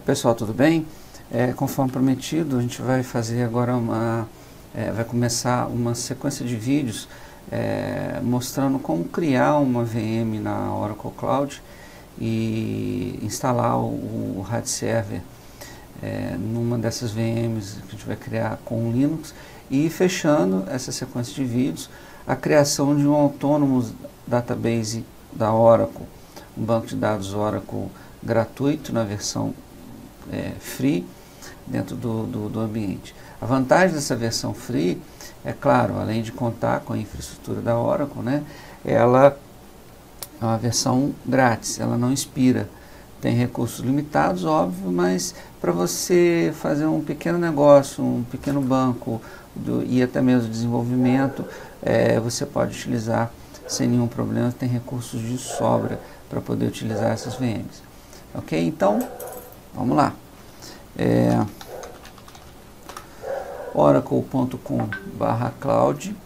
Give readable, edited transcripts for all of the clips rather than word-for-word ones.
Pessoal, tudo bem? Conforme prometido, a gente vai fazer agora vai começar uma sequência de vídeos mostrando como criar uma VM na Oracle Cloud e instalar o RAID Server numa dessas VMs que a gente vai criar com o Linux, e fechando essa sequência de vídeos a criação de um autônomo database da Oracle, um banco de dados Oracle gratuito na versão free dentro do ambiente. A vantagem dessa versão free é, claro, além de contar com a infraestrutura da Oracle, né, ela é uma versão grátis, ela não expira. Tem recursos limitados, óbvio, mas para você fazer um pequeno negócio, um pequeno banco e até mesmo desenvolvimento, você pode utilizar sem nenhum problema, tem recursos de sobra para poder utilizar essas VMs. Ok? Então, vamos lá. Oracle.com/cloud.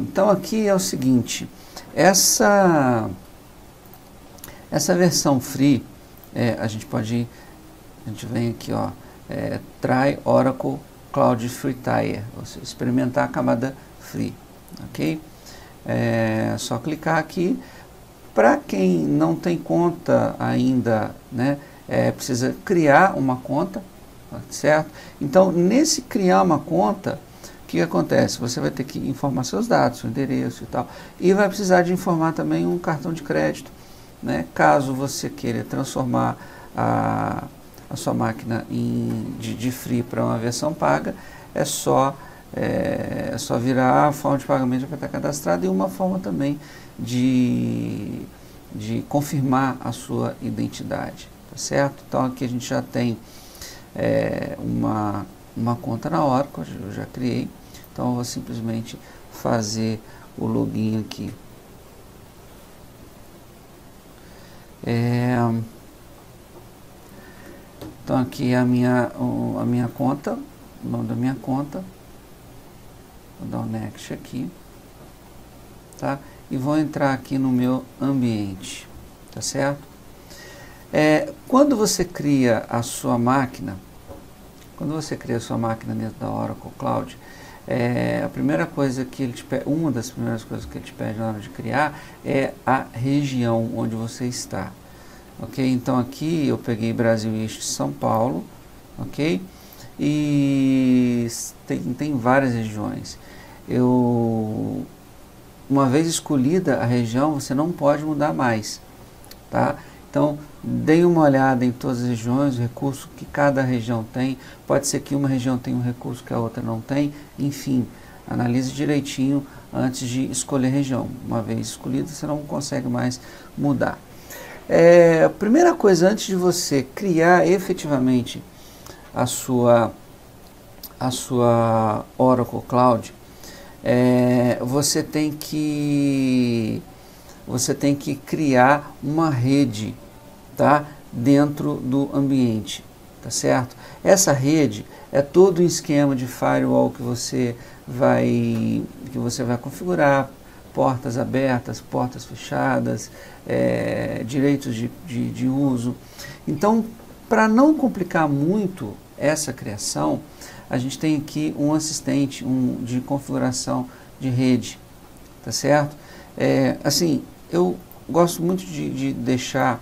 Então aqui é o seguinte, essa versão free, a gente vem aqui, ó, try Oracle Cloud Free Tier, ou seja, experimentar a camada free, ok? Só clicar aqui. Para quem não tem conta ainda, né, precisa criar uma conta, certo? Então, nesse criar uma conta, o que acontece? Você vai ter que informar seus dados, seu endereço e tal, e vai precisar de informar também um cartão de crédito, né? Caso você queira transformar a sua máquina de free para uma versão paga, é só virar a forma de pagamento que vai estar cadastrada e uma forma também de confirmar a sua identidade, tá certo? Então aqui a gente já tem uma conta na Oracle, eu já criei, então eu vou simplesmente fazer o login aqui. Então aqui é a minha conta, o nome da minha conta, vou dar um next aqui, tá? E vou entrar aqui no meu ambiente, tá certo? Quando você cria a sua máquina, dentro da Oracle Cloud, a primeira coisa que ele te pede, uma das primeiras coisas que ele te pede na hora de criar é a região onde você está, ok? Então aqui eu peguei Brasil East São Paulo, ok? E tem várias regiões. Uma vez escolhida a região, você não pode mudar mais, tá? Então, dê uma olhada em todas as regiões, o recurso que cada região tem. Pode ser que uma região tenha um recurso que a outra não tem. Enfim, analise direitinho antes de escolher a região. Uma vez escolhida, você não consegue mais mudar. A primeira coisa, antes de você criar efetivamente a sua Oracle Cloud, você tem que criar uma rede, tá, dentro do ambiente, tá certo? Essa rede é todo um esquema de firewall que você vai configurar, portas abertas, portas fechadas, direitos de uso. Então, para não complicar muito essa criação, a gente tem aqui um assistente de configuração de rede, tá certo? Assim, eu gosto muito de deixar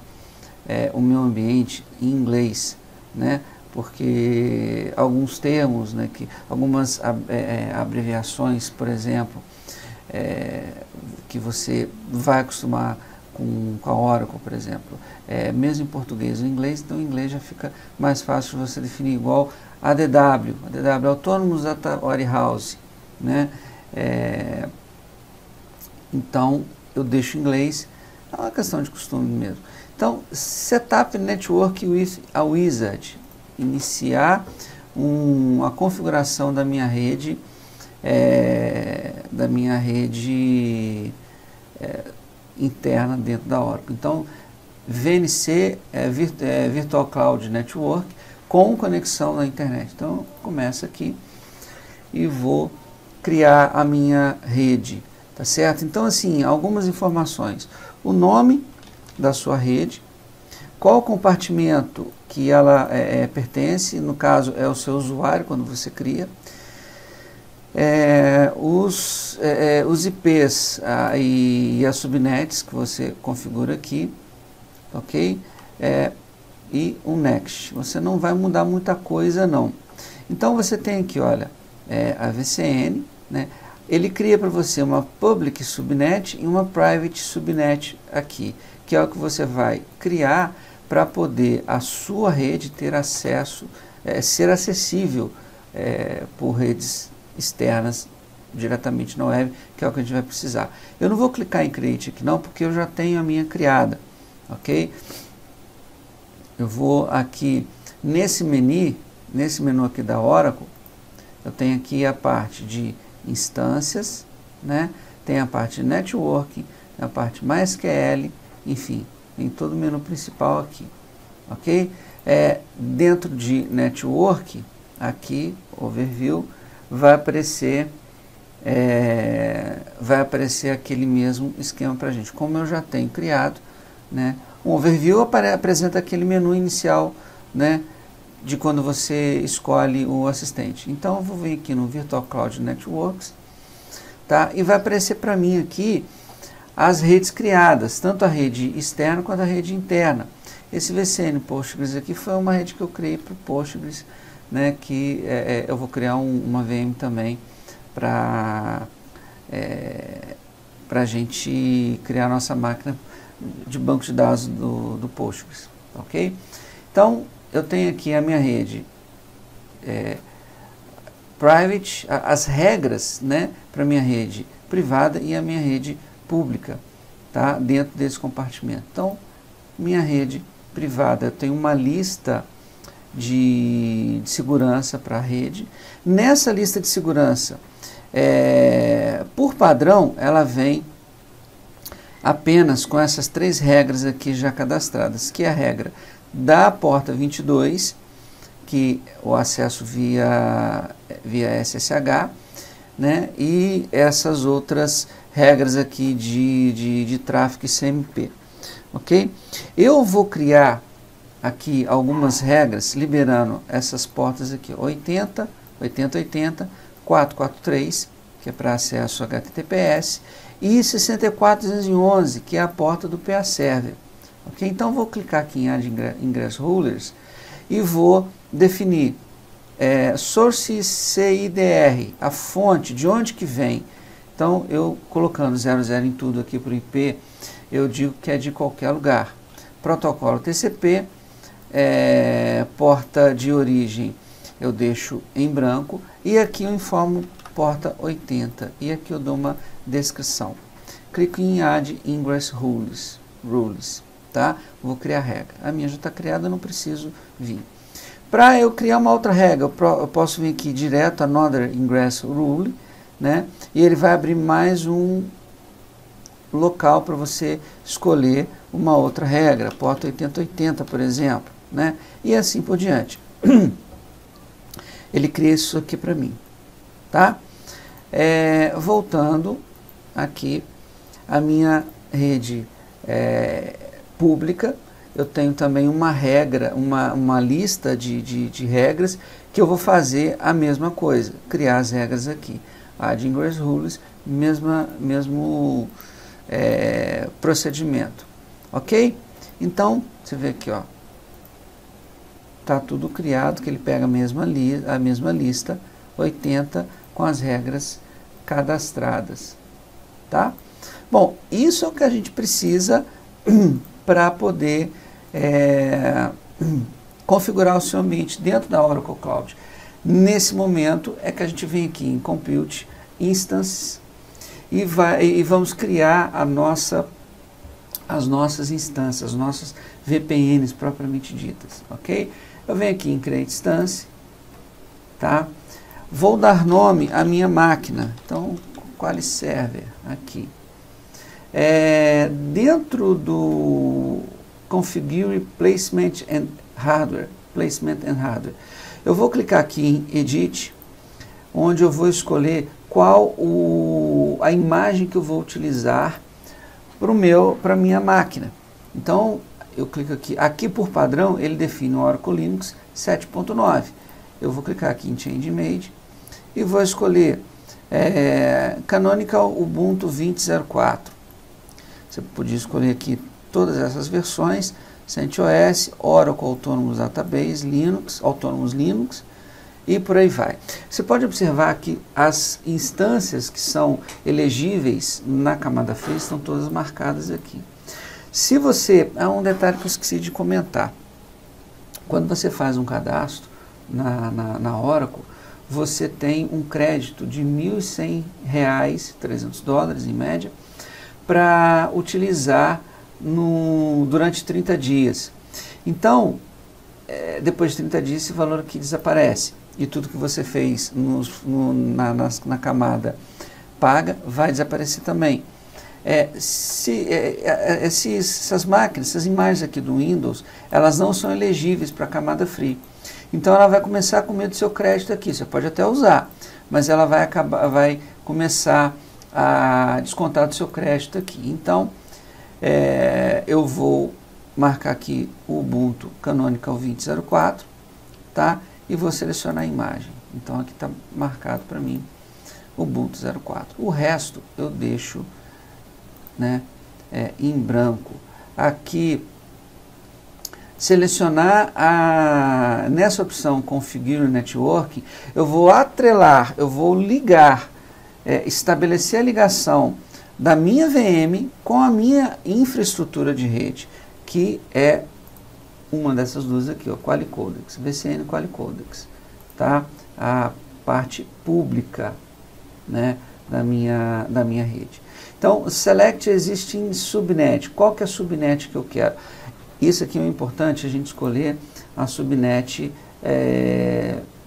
o meu ambiente em inglês, né? Porque alguns termos, né, algumas abreviações, por exemplo, que você vai acostumar com a Oracle, por exemplo, mesmo em português ou inglês, então em inglês já fica mais fácil você definir, igual ADW, Autonomous Data Warehouse, né? Então eu deixo em inglês, é uma questão de costume mesmo. Então, Setup Network with a Wizard, iniciar a configuração da minha rede, interna dentro da Oracle. Então, VNC Virtual Cloud Network com conexão na internet. Então, eu começo aqui e vou criar a minha rede. tá certo? Então, assim, algumas informações. O nome da sua rede, qual compartimento que ela pertence, no caso é o seu usuário quando você cria, os IPs e as subnets que você configura aqui, ok? E um next. Você não vai mudar muita coisa não. Então você tem aqui, olha, a VCN, né? Ele cria para você uma public subnet e uma private subnet aqui, que é o que você vai criar para poder a sua rede ter acesso, ser acessível por redes externas diretamente na web, que é o que a gente vai precisar. Eu não vou clicar em Create aqui não, porque eu já tenho a minha criada, ok? Eu vou aqui nesse menu aqui da Oracle, eu tenho aqui a parte de instâncias, né? Tem a parte de networking, a parte MySQL, enfim, tem todo o menu principal aqui, ok? Dentro de network, aqui, overview, vai aparecer aquele mesmo esquema para a gente. Como eu já tenho criado, né, um overview apresenta aquele menu inicial, né, de quando você escolhe o assistente. Então eu vou vir aqui no Virtual Cloud Networks, tá, e vai aparecer para mim aqui as redes criadas, tanto a rede externa quanto a rede interna. Esse VCN Postgres aqui foi uma rede que eu criei para o Postgres, né, que eu vou criar uma VM também para a gente criar a nossa máquina de banco de dados do Postgres, ok? Então, eu tenho aqui a minha rede private, as regras, né, para a minha rede privada e a minha rede pública, tá, dentro desse compartimento. Então, minha rede privada, eu tenho uma lista de segurança para a rede. Nessa lista de segurança, por padrão, ela vem apenas com essas 3 regras aqui já cadastradas, que é a regra da porta 22, que o acesso via SSH, né, e essas outras regras aqui de tráfego CMP, ok? Eu vou criar aqui algumas regras liberando essas portas aqui, 80, 8080, 443, que é para acesso HTTPS, e 64211, que é a porta do PA Server. Ok? Então vou clicar aqui em Add Ingress Rulers e vou definir Source CIDR, a fonte, de onde que vem. Então eu colocando 00 em tudo aqui para o IP, eu digo que é de qualquer lugar. Protocolo TCP, porta de origem eu deixo em branco e aqui eu informo porta 80 e aqui eu dou uma descrição. Clico em Add Ingress Rules, tá? Vou criar regra. A minha já está criada, eu não preciso vir. Para eu criar uma outra regra, eu posso vir aqui direto Another Ingress Rule, né? E ele vai abrir mais um local para você escolher uma outra regra, porta 8080, por exemplo, né? E assim por diante. Ele cria isso aqui para mim, tá? Voltando aqui a minha rede pública, eu tenho também uma regra, uma lista de regras que eu vou fazer a mesma coisa, criar as regras aqui. Add Ingress Rules, mesmo procedimento, ok? Então, você vê aqui, ó, tá tudo criado, que ele pega a mesma lista, 80, com as regras cadastradas, tá? Bom, isso é o que a gente precisa para poder configurar o seu ambiente dentro da Oracle Cloud. Nesse momento é que a gente vem aqui em Compute Instances e vamos criar as nossas instâncias, as nossas VPNs propriamente ditas, ok? Eu venho aqui em Create Instance, tá? Vou dar nome à minha máquina, então Qualys Server, aqui. Dentro do Configure Placement and Hardware, eu vou clicar aqui em Edit, onde eu vou escolher qual a imagem que eu vou utilizar para a minha máquina. Então, eu clico aqui por padrão, ele define o Oracle Linux 7.9. Eu vou clicar aqui em Change Image e vou escolher Canonical Ubuntu 20.04. Você podia escolher aqui todas essas versões, CentOS, Oracle Autonomous Database, Linux, Autonomous Linux e por aí vai. Você pode observar que as instâncias que são elegíveis na camada free estão todas marcadas aqui. Se você, há um detalhe que eu esqueci de comentar, quando você faz um cadastro na Oracle, você tem um crédito de R$ 1.100, 300 dólares em média, para utilizar durante 30 dias. Então, depois de 30 dias, esse valor aqui desaparece. E tudo que você fez na camada paga vai desaparecer também. Essas máquinas, essas imagens aqui do Windows, elas não são elegíveis para a camada free. Então ela vai começar a comer do seu crédito aqui. Você pode até usar, mas ela vai começar a descontar do seu crédito aqui. Então, eu vou marcar aqui o Ubuntu Canonical 20.04, tá? E vou selecionar a imagem. Então aqui está marcado para mim Ubuntu 04. O resto eu deixo, né, em branco. Aqui, selecionar nessa opção Configure Network, eu vou atrelar, eu vou ligar, estabelecer a ligação da minha VM com a minha infraestrutura de rede, que é uma dessas duas aqui, ó, QualiCodex, VCN QualiCodex, tá? A parte pública, né, da minha rede. Então, Select Existing Subnet. Qual que é a subnet que eu quero? Isso aqui é importante, a gente escolher a subnet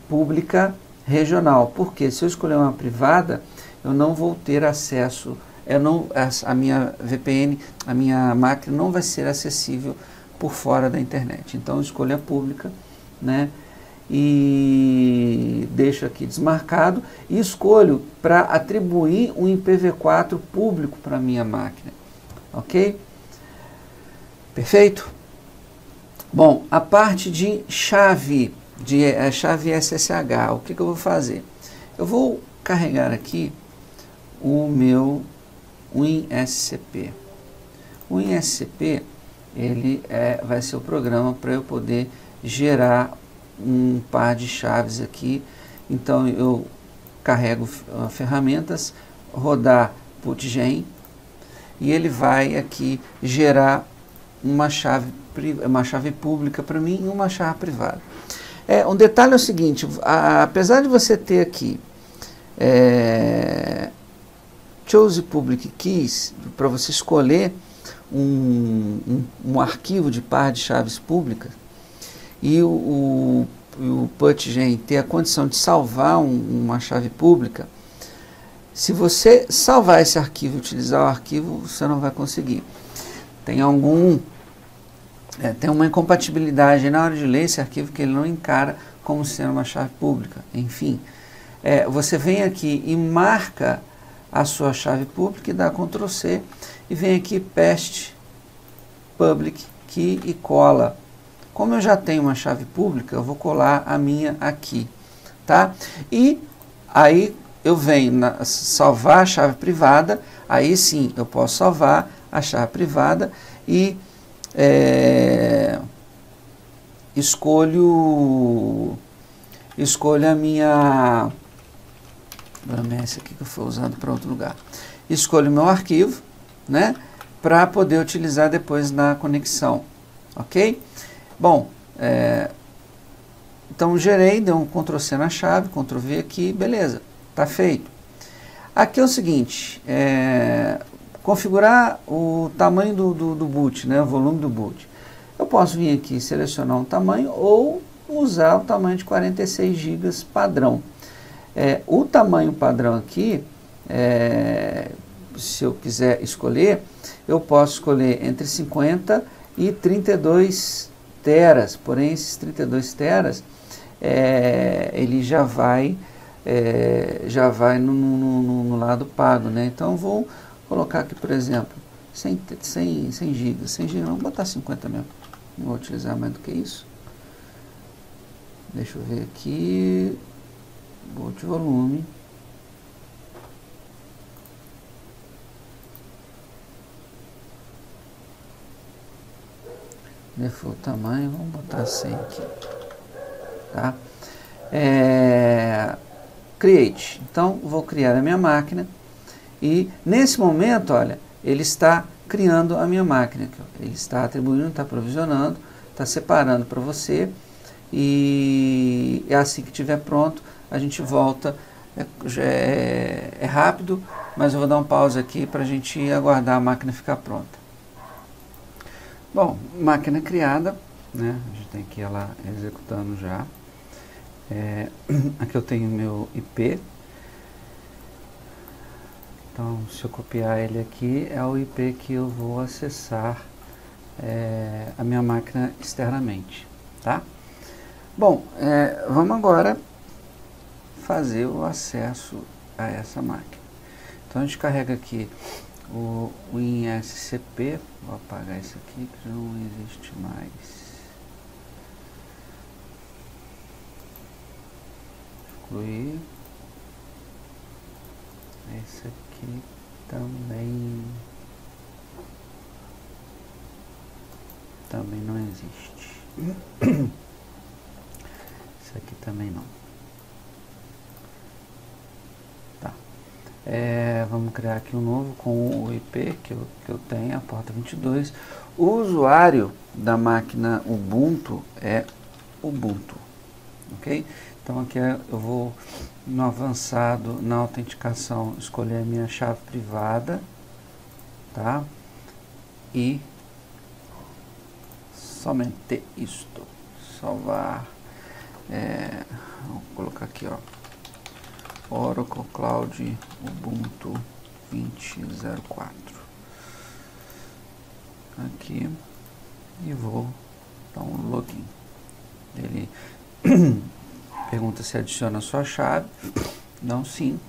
pública regional, porque se eu escolher uma privada, eu não vou ter acesso, a minha VPN, a minha máquina não vai ser acessível por fora da internet. Então eu escolho a pública, né, e deixo aqui desmarcado e escolho para atribuir um IPv4 público para a minha máquina, ok? Perfeito? Bom, a parte de chave SSH, o que eu vou fazer? Eu vou carregar aqui o meu WinSCP. O WinSCP, ele vai ser o programa para eu poder gerar um par de chaves aqui. Então eu carrego ferramentas, rodar putgen, e ele vai aqui gerar uma chave pública para mim e uma chave privada. Um detalhe é o seguinte, apesar de você ter aqui Choose Public Keys, para você escolher um arquivo de par de chaves públicas, e o putgen ter a condição de salvar uma chave pública, se você salvar esse arquivo e utilizar o arquivo, você não vai conseguir. Tem uma incompatibilidade na hora de ler esse arquivo que ele não encara como sendo uma chave pública. Enfim, você vem aqui e marca a sua chave pública e dá Ctrl C e vem aqui Paste Public Key e cola. Como eu já tenho uma chave pública, eu vou colar a minha aqui, tá? E aí eu venho salvar a chave privada, aí sim eu posso salvar a chave privada e escolho a minha... esse aqui que eu fui usando para outro lugar. Escolho o meu arquivo, né, para poder utilizar depois na conexão, ok? Bom, então gerei, dei um Ctrl C na chave, Ctrl V aqui, beleza, tá feito. Aqui é o seguinte, configurar o tamanho do boot, né, o volume do boot. Eu posso vir aqui selecionar um tamanho ou usar o tamanho de 46 GB padrão. O tamanho padrão aqui, se eu quiser escolher, eu posso escolher entre 50 e 32 teras, porém esses 32 teras, ele já vai já vai no lado pago, né? Então vou colocar aqui, por exemplo, 100 GB, 100 GB, vamos botar 50 mesmo, não vou utilizar mais do que isso. Deixa eu ver aqui, boot volume, default tamanho, vamos botar 100 aqui, tá? Create, então vou criar a minha máquina e nesse momento, olha, ele está criando a minha máquina aqui, ó. Ele está atribuindo, está provisionando, está separando para você e assim que estiver pronto a gente volta. É rápido, mas eu vou dar um pause aqui para a gente aguardar a máquina ficar pronta. Bom, máquina criada, né? A gente tem aqui ela executando já. Aqui eu tenho meu IP. Então, se eu copiar ele aqui, é o IP que eu vou acessar a minha máquina externamente, tá? Bom, vamos agora fazer o acesso a essa máquina. Então, a gente carrega aqui o WinSCP, vou apagar isso aqui que não existe mais. Excluir. Esse aqui também não existe. Esse aqui também não. Tá. Vamos criar aqui um novo com o IP que eu tenho, a porta 22. O usuário da máquina Ubuntu é Ubuntu, ok? Então aqui eu vou no avançado, na autenticação, escolher a minha chave privada, tá? E somente isto. Salvar. Vou colocar aqui, ó. Oracle Cloud Ubuntu 20.04. Aqui. E vou dar um login. Ele pergunta se adiciona a sua chave. Não, sim.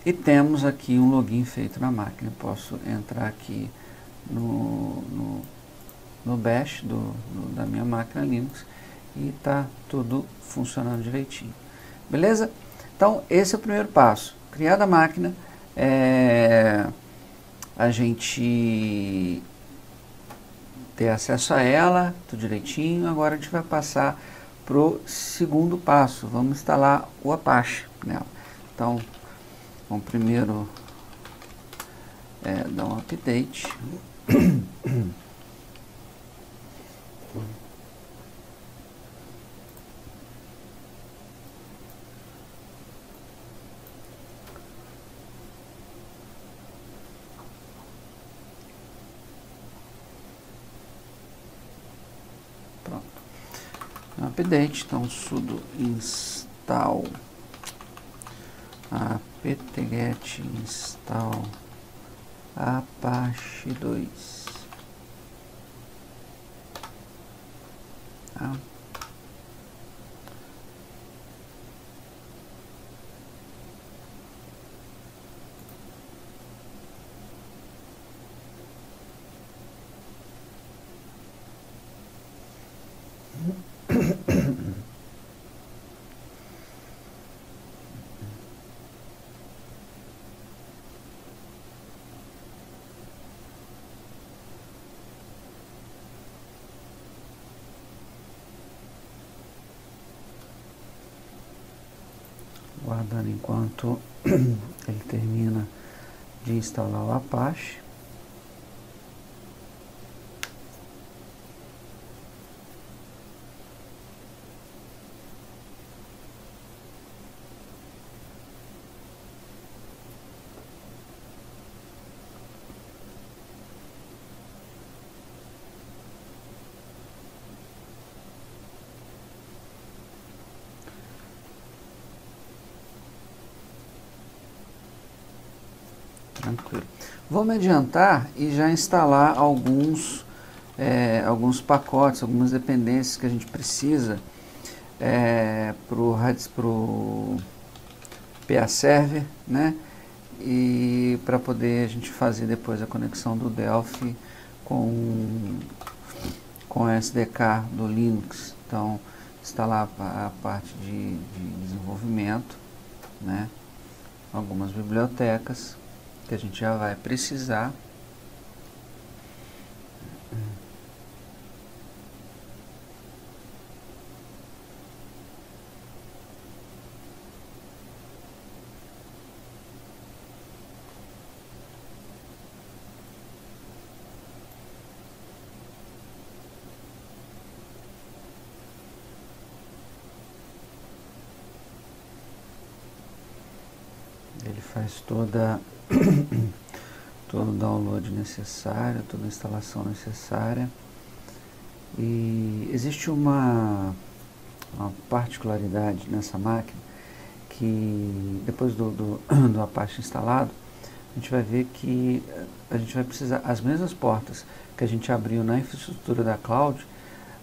E temos aqui um login feito na máquina. Eu posso entrar aqui no bash da minha máquina Linux e tá tudo funcionando direitinho. Beleza? Então, esse é o primeiro passo. Criada a máquina, a gente ter acesso a ela, tudo direitinho. Agora a gente vai passar para o segundo passo. Vamos instalar o Apache nela. Então, vamos primeiro dar um update. Pronto. Um update, então sudo install apt-get install Apache 2. Tá? Guardando enquanto ele termina de instalar o Apache. Tranquilo. Vou me adiantar e já instalar alguns pacotes, algumas dependências que a gente precisa pro PA Server, né? E para poder a gente fazer depois a conexão do Delphi com o SDK do Linux. Então, instalar a parte de desenvolvimento, né? Algumas bibliotecas que a gente já vai precisar. Ele faz todo o download necessário, toda a instalação necessária. E existe uma particularidade nessa máquina que depois do Apache instalado, a gente vai ver que a gente vai precisar, as mesmas portas que a gente abriu na infraestrutura da Cloud,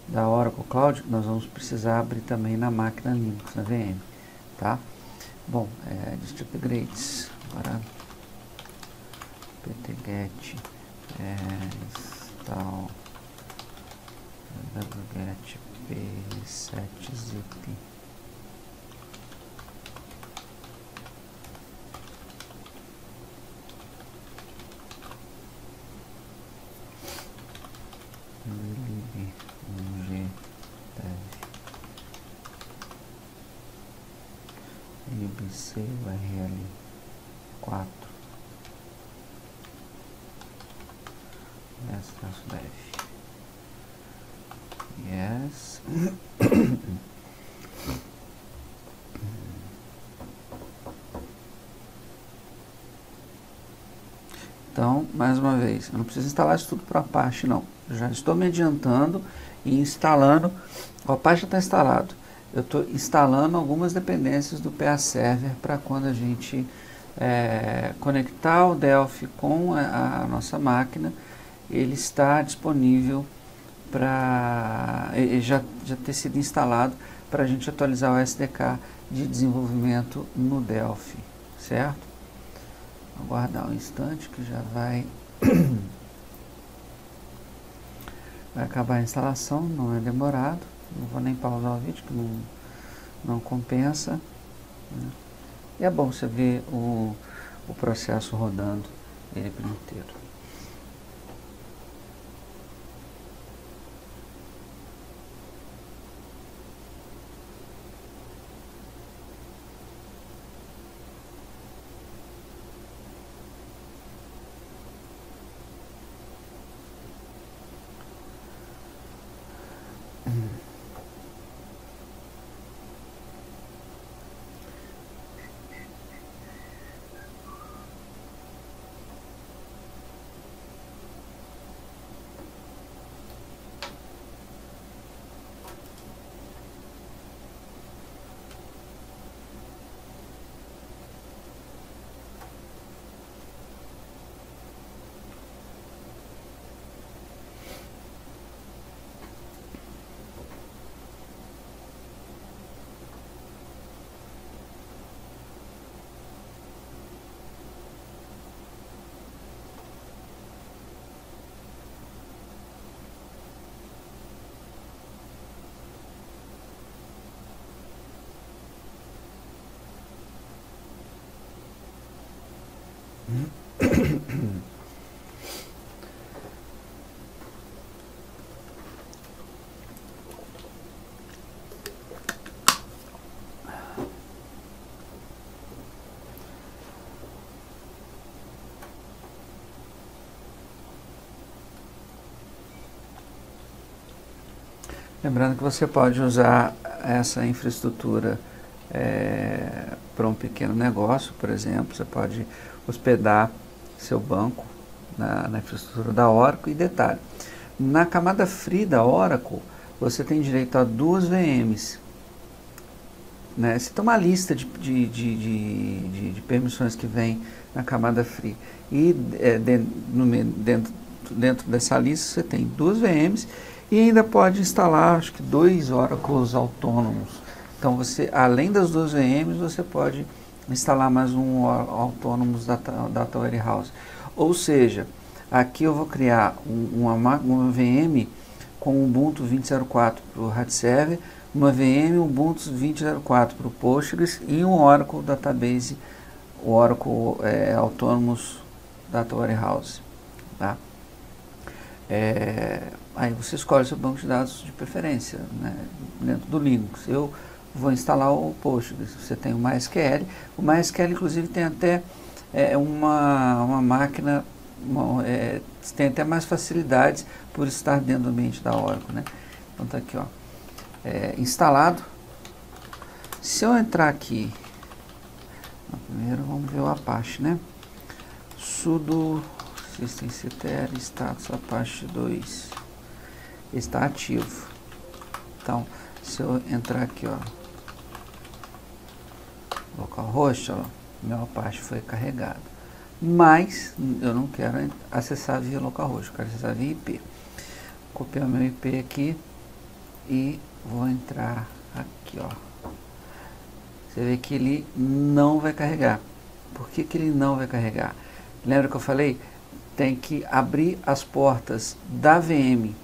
da Oracle Cloud, nós vamos precisar abrir também na máquina Linux, na VM, tá? Bom, dist upgrades, agora ptget install wget p7zip lib libc url 4 dev yes. Então, mais uma vez, eu não preciso instalar isso tudo para o Apache, não. Eu já estou me adiantando e instalando. O Apache já está instalado. Eu estou instalando algumas dependências do PA Server para quando a gente conectar o Delphi com a nossa máquina, ele está disponível para já ter sido instalado para a gente atualizar o SDK de desenvolvimento no Delphi, certo? Aguardar um instante que já vai acabar a instalação, não é demorado. Não vou nem pausar o vídeo, que não compensa, né? E é bom você ver o processo rodando ele por inteiro. Lembrando que você pode usar essa infraestrutura para um pequeno negócio, por exemplo. Você pode hospedar seu banco na infraestrutura da Oracle. E detalhe, na camada free da Oracle, você tem direito a 2 VMs. Né? Você tem uma lista de permissões que vem na camada free. E dentro dessa lista você tem 2 VMs e ainda pode instalar, acho que 2 Oracles autônomos Então você, além das duas VMs, você pode instalar mais um Autonomous Data Warehouse. Ou seja, aqui eu vou criar uma VM com Ubuntu 20.04 para o RAD Server, uma VM Ubuntu 20.04 para o Postgres e um Oracle Database, o Oracle Autonomous Data Warehouse. Tá? Aí você escolhe seu banco de dados de preferência, né, dentro do Linux. Eu vou instalar o Postgres. Você tem o MySQL. O MySQL, inclusive, tem até uma máquina, tem até mais facilidades por estar dentro do ambiente da Oracle, né? Então tá aqui, ó, instalado. Se eu entrar aqui, primeiro vamos ver o Apache, né? Sudo systemctl status Apache 2 está ativo. Então, se eu entrar aqui, ó, localhost, ó, meu Apache foi carregado. Mas eu não quero acessar via localhost, eu quero acessar via IP. Copiar meu IP aqui e vou entrar aqui, ó. Você vê que ele não vai carregar. Por que que ele não vai carregar? Lembra que eu falei? Tem que abrir as portas da VM.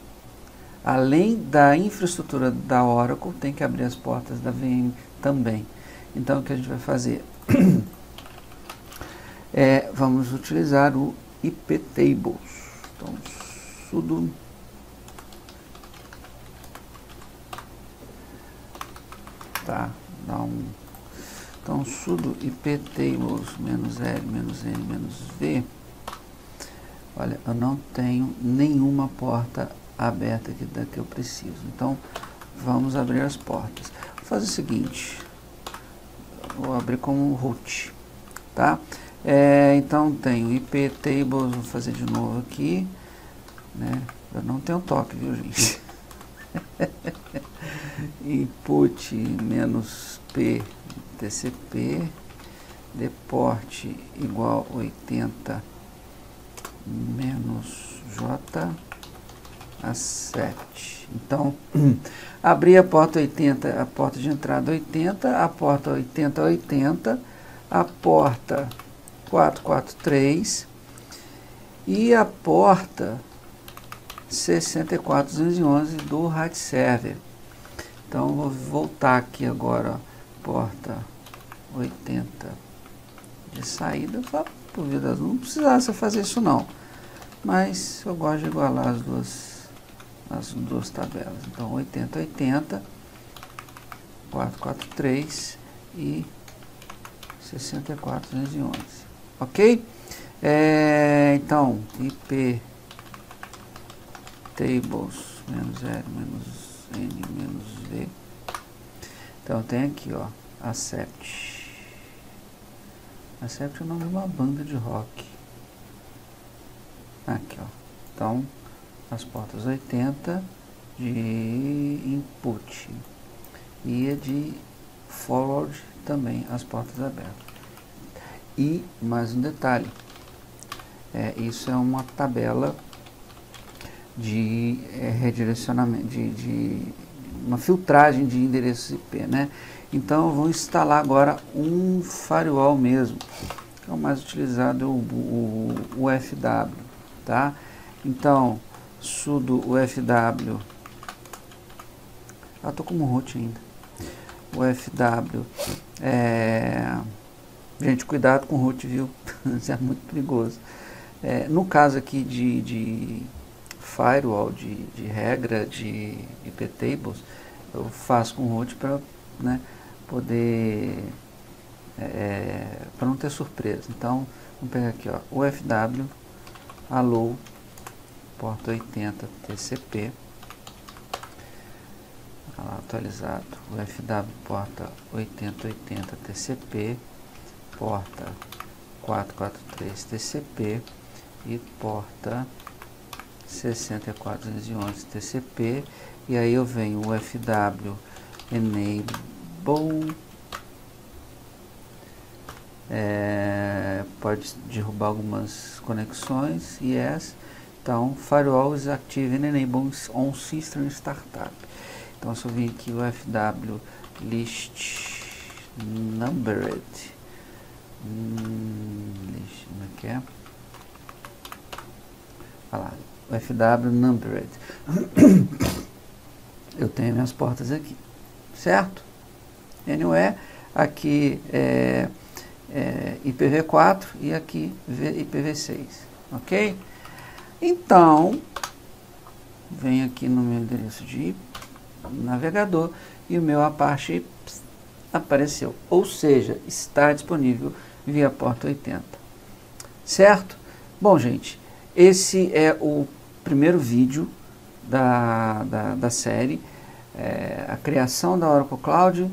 Além da infraestrutura da Oracle, tem que abrir as portas da VM também. Então, o que a gente vai fazer? Vamos utilizar o iptables. Então, sudo tá, então sudo iptables -l-n-v. Olha, eu não tenho nenhuma porta aberta aqui da que eu preciso. Então, vamos abrir as portas. Vou fazer o seguinte, vou abrir como root, tá? Então, tenho iptables, vou fazer de novo aqui, né? Eu não tenho toque, viu, gente? Input -p tcp, deport igual 80 -j a 7. Então, abri a porta 80, a porta de entrada 80, a porta 8080, a porta 443 e a porta 64211 do RAD Server. Então, vou voltar aqui agora, ó, porta 80 de saída, por vida, não precisasse fazer isso não, mas eu gosto de igualar as duas tabelas. Então 8080, 443 e 64211, ok? Então ip tables -l-n-v. Então tem aqui, ó, accept. Accept é o nome de uma banda de rock. Aqui, ó. Então, as portas 80 de input e de forward também as portas abertas. E mais um detalhe, isso é uma tabela de redirecionamento, de uma filtragem de endereços IP, né? Então eu vou instalar agora um firewall mesmo, que é o mais utilizado, o UFW, tá? Então, sudo UFW, tô como root ainda, UFW, gente, cuidado com root, viu? Isso é muito perigoso. No caso aqui de firewall, de regra de iptables, eu faço com root para, né, poder, para não ter surpresa. Então, vamos pegar aqui, ó, UFW, allow, porta 80 TCP, atualizado, UFW, porta 8080 TCP, porta 443 TCP e porta 64211 TCP, e aí eu venho o UFW enable, pode derrubar algumas conexões, yes. Então, firewall is active and enable on system startup. Então, se eu vir aqui o UFW list numbered, como é que é? Olha lá, o FW numbered. Eu tenho minhas portas aqui, certo? Anyway, aqui é IPv4 e aqui IPv6, ok? Então, venho aqui no meu endereço de navegador e o meu Apache apareceu, ou seja, está disponível via porta 80, certo? Bom, gente, esse é o primeiro vídeo da série, a criação da Oracle Cloud,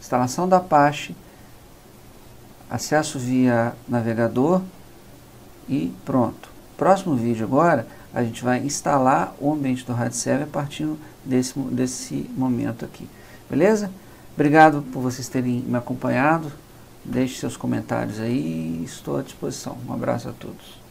instalação da Apache, acesso via navegador e pronto. Próximo vídeo agora, a gente vai instalar o ambiente do Hard Server a partir desse momento aqui. Beleza? Obrigado por vocês terem me acompanhado. Deixe seus comentários aí, estou à disposição. Um abraço a todos.